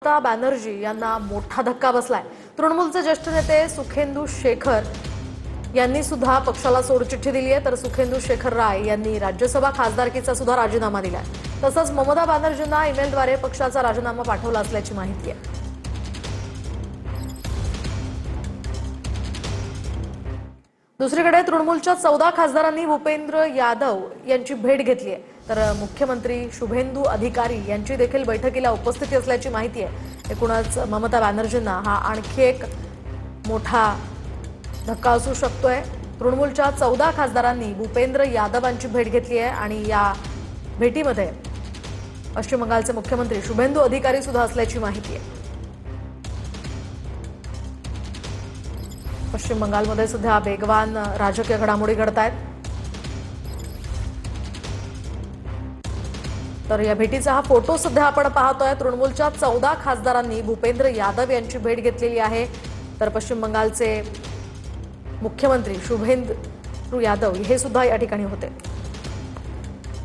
ममता बॅनर्जी यांना मोठा धक्का बसलाय। तृणमूलचे ज्येष्ठ नेते सुखेंदू शेखर यांनी सुद्धा पक्षाला सोडचिठ्ठी दिली आहे, तर सुखेंदू शेखर राय यांनी राज्यसभा खासदारकीचा सुद्धा राजीनामा दिलाय। तसंच ममता बॅनर्जींना ईमेलद्वारे पक्षाचा राजीनामा पाठवला असल्याची माहिती आहे। दुसरीकडे तृणमूलच्या 14 खासदारांनी भूपेंद्र यादव यांची भेट घेतली आहे, तर मुख्यमंत्री शुभेंदू अधिकारी यांची देखील बैठकीला उपस्थिती असल्याची माहिती आहे। एकूणच ममता बॅनर्जींना हा आणखी एक मोठा धक्का असू शकतोय। तृणमूलच्या 14 खासदारांनी भूपेंद्र यादवांची भेट घेतली आहे आणि या भेटीमध्ये पश्चिम बंगालचे मुख्यमंत्री शुभेंदू अधिकारी सुद्धा असल्याची माहिती आहे। पश्चिम बंगालमध्ये सध्या वेगवान राजकीय घडामोडी घडत आहेत, तर या भेटीचा हा फोटो सध्या आपण पाहतोय। तृणमूलच्या 14 खासदारांनी भूपेंद्र यादव यांची भेट घेतलेली आहे, तर पश्चिम बंगालचे मुख्यमंत्री शुभेंदू यादव हे सुद्धा या ठिकाणी होते।